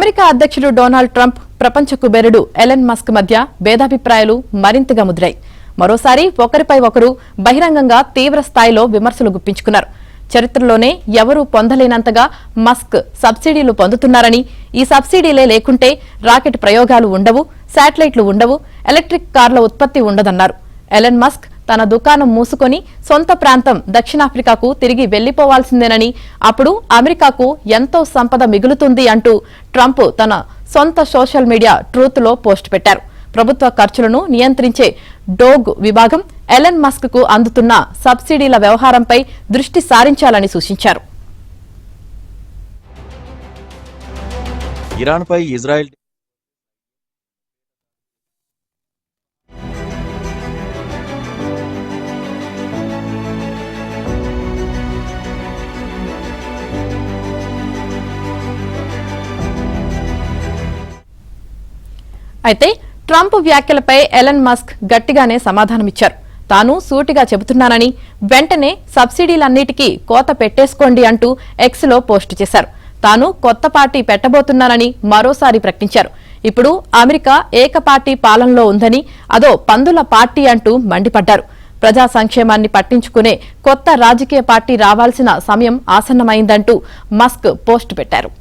America అధ్యక్షుడు Donald Trump ప్రపంచ కుబేరుడు ఎలన్ మస్క్ మధ్య భేదాభిప్రాయాలు మరింతగా ముదిరాయి. మరోసారి ఒకరిపై ఒకరు బహిరంగంగా తీవ్ర స్థాయిలో విమర్శలు గుప్పించుకున్నారు. చరిత్రలోనే ఎవరూ పొందలేనంతగా మస్క్ సబ్సిడీలు పొందుతున్నారని, ఈ సబ్సిడీలే లేకుంటే రాకెట్ ప్రయోగాలు ఉండవు, శాటిలైట్లు ఉండవు, ఎలక్ట్రిక్ కార్ల ఉత్పత్తి ఉండదన్నారు. ఎలన్ మస్క్ తన దుకాణం మూసుకొని సొంత ప్రాంతం దక్షిణాఫ్రికాకు తిరిగి వెళ్లిపోవాల్సిందేనని, అప్పుడు అమెరికాకు ఎంతో సంపద మిగులుతుంది అంటూ ట్రంప్ తన సొంత సోషల్ మీడియా ట్రూత్ లో పోస్ట్ పెట్టారు. ప్రభుత్వ ఖర్చులను నియంత్రించే డోగ్ విభాగం ఎలన్ మస్క్ కు అందుతున్న సబ్సిడీల వ్యవహారంపై దృష్టి సారించాలని సూచించారు. ఇరాన్పై ఇజ్రాయెల్ అయితే ట్రంప్ వ్యాఖ్యలపై ఎలన్ మస్క్ గట్టిగానే సమాధానమిచ్చారు. తాను సూటిగా చెబుతున్నానని, వెంటనే సబ్సిడీలన్నిటికీ కోత పెట్టేసుకోండి అంటూ ఎక్స్ లో పోస్టు చేశారు. తాను కొత్త పార్టీ పెట్టబోతున్నానని మరోసారి ప్రకటించారు. ఇప్పుడు అమెరికా ఏకపార్టీ పాలనలో ఉందని, అదో పందుల పార్టీ అంటూ మండిపడ్డారు. ప్రజా సంక్షేమాన్ని పట్టించుకునే కొత్త రాజకీయ పార్టీ రావాల్సిన సమయం ఆసన్నమైందంటూ మస్క్ పోస్టు పెట్టారు.